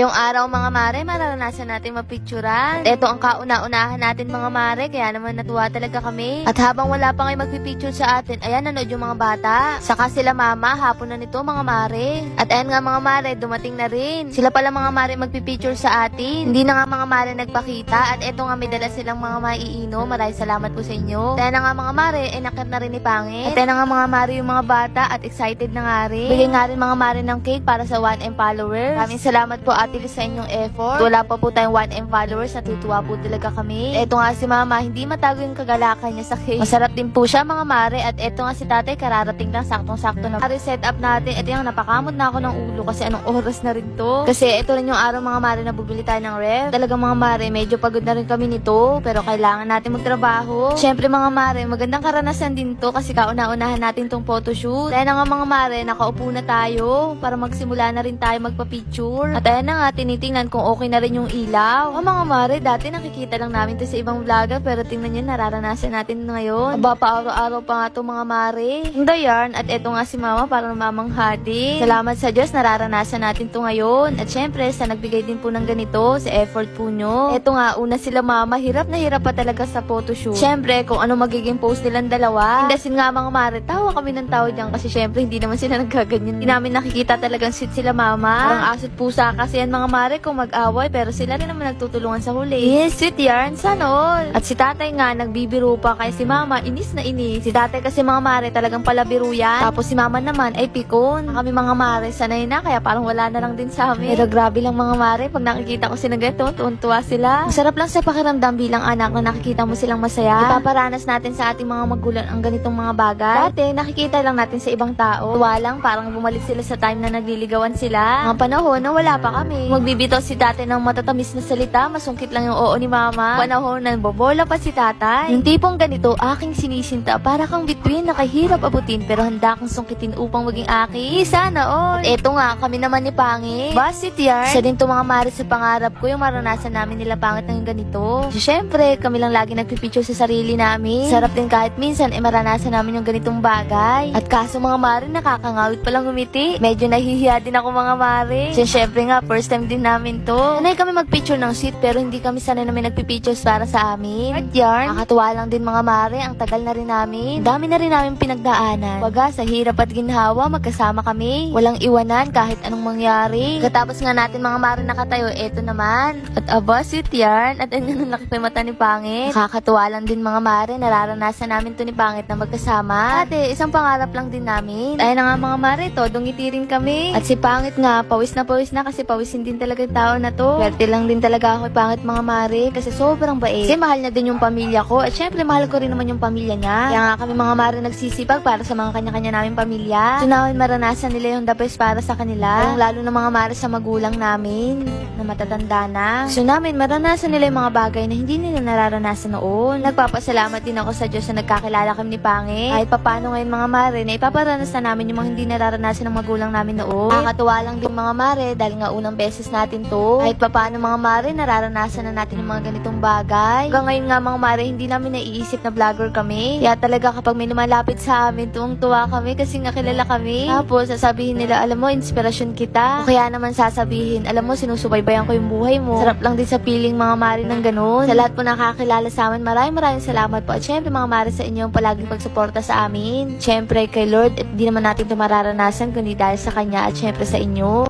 Yung araw mga mare, mararanasan natin mapicturan. At eto ang kauna-unahan natin mga mare, kaya naman natuwa talaga kami. At habang wala pa kayo magpipicture sa atin, ayan nanood yung mga bata. Saka sila mama, hapon na nito mga mare. At ayan nga mga mare, dumating na rin. Sila pala mga mare magpipicture sa atin. Hindi na nga mga mare nagpakita. At eto nga may dala silang mga maiinom. Maraming salamat po sa inyo. At ayan na nga mga mare, nakit na rin ni Pangit. At ayan na nga mga mare yung mga bata at excited na nga rin. Bigay nga rin mga mare ng cake para sa 1M followers. Maraming salamat po Ate Liz sa inyong effort. Wala pa po tayong 1M followers, natutuwa po talaga kami. Eto nga si mama, hindi matago yung kagalakan niya sa cake. Masarap din po siya mga mare. At eto nga si tatay, kararating lang, saktong-sakto na. Set up natin. Eto yung napakamot na ako ng ulo kasi anong oras na rin to. Kasi eto rin yung araw mga mare na bubili tayo ng ref. Talagang mga mare, medyo pagod na rin kami nito. Pero kailangan natin magtrabaho. Siyempre mga mare, magandang karanasan din to kasi kauna-unahan natin tong photoshoot. Kaya na nga mga mare, nakaupo na tayo para magsimula na rin tayo magpa-picture. At ayan na nga, tinitingnan kung okay na rin yung ilaw. Mga mare, dati nakikita lang namin to sa ibang vlogger pero tingnan nyo, nararanasan natin ngayon. Aba, pa araw-araw pa nga to mga mare. Hindi yarn. At eto nga si mama para mamamanghati. Salamat sa Diyos, nararanasan natin to ngayon. At syempre, sa nagbigay din po ng ganito, sa effort po nyo. Eto nga, una sila mama, hirap na hirap pa talaga sa photoshoot. Syempre, kung ano magiging post nilang dalawa. Indasin nga mga mare, tawa kami ng tawa dyan kasi syempre hindi naman sila nagkaganyan. Hindi namin nakikita talagang sweet sila mama. Parang aso't pusa kasi yan mga mare kung mag-away pero sila rin naman nagtutulungan sa huli. Yes, sweet yarn, sana all. At si tatay nga, nagbibiro pa kaya si mama, inis na inis. Si tatay kasi mga mare, talagang palabiro yan. Tapos si mama naman ay pikon. Kami mga mare, sanay na kaya parang wala na lang din sa amin. Pero grabe lang mga mare, pag nakikita ko sila ganito, tuwan-tuwa sila. Masarap lang sa pakiramdam bilang anak na nakikita mo silang masaya. Ipaparanas natin sa ating mga magulang ang ganitong mga bagay. Dati, nakikita lang natin sa ibang tao. Tuwa lang, parang bumalik sila sa time na nagliligawan sila. Mga panahon na wala pa kami. Magbibitaw si tatay ng matatamis na salita, masungkit lang yung oo ni mama. Panahon na bobola pa si tatay. Yung tipong ganito, aking sinisinta, para kang bituin na kahirap abutin pero handa kang sungkitin upang maging aking. Sana all. At eto nga, kami naman ni Pangit. Basit yarn. Isa din to mga mare sa pangarap ko, yung maranasan namin nila Pangit ng ganito. So, syempre, kami lang lagi nagpipicture sa sarili namin. Sarap din kahit minsan, maranasan namin yung ganitong bagay. At kaso mga mare, nakakangawit palang umiti. Medyo nahihiya din ako mga mare. So, syempre nga, first time din namin to. Sanay kami magpicture ng sweet pero hindi kami sanay namin nagpipictures para sa amin. At yarn, nakakatuwa lang din mga mare, ang tagal na rin namin. Dami na rin namin pinagdaanan. Waga, sa hirap at ginhawa, magkasama kami. Walang iwanan kahit anong mangyari. Katapos nga natin mga mare nakatayo, eto naman. At aba, sweet yarn. At ang laki pa yung mata ni Pangit. Nakakatuwa lang din mga mare, nararanasan namin to ni Pangit na magkasama. Ate, isang pangarap lang din namin. Ayun na nga mga mare, todong itirin kami. At si Pangit nga, pawis na kasi pawisin din talaga yung tao na to. Swerte lang din talaga ako Pangit mga mare kasi sobrang bait. Kasi mahal niya din yung pamilya ko at syempre mahal ko rin naman yung pamilya niya. Kaya nga kami mga mare nagsisipag para sa mga kanya-kanya naming pamilya. So namin maranasan nila yung the best para sa kanila. Lalo na mga mare sa magulang namin na matatanda na. So namin maranasan nila yung mga bagay na hindi nila nararanasan noon. Nagpapasalamat din ako sa Diyos na nagkakilala kami ni Pangit. Kahit papano ngayon mga mare na ipaparanas na namin yung mga hindi nararanasan ng magulang namin noon. Nakakatuwa lang din mga mare dahil nga unang beses natin to. Kahit papano mga mare, nararanasan na natin yung mga ganitong bagay. Hanggang ngayon nga mga mare, hindi namin naiisip na vlogger kami. Kaya talaga kapag may lumalapit sa amin, tuwang-tuwa kami kasi nga kilala kami. Tapos sasabihin nila, alam mo, inspirasyon kita. O kaya naman sasabihin, alam mo, sinusubaybayan ko yung buhay mo. Sarap lang din sa feeling mga mare ng ganun. Sa lahat po nakakilala sa amin, maraming salamat po. At syempre mga mare sa inyo ang palaging pagsuporta sa amin. Syempre kay Lord, at di naman natin ito mararanasan kundi dahil sa Kanya at syempre sa inyo.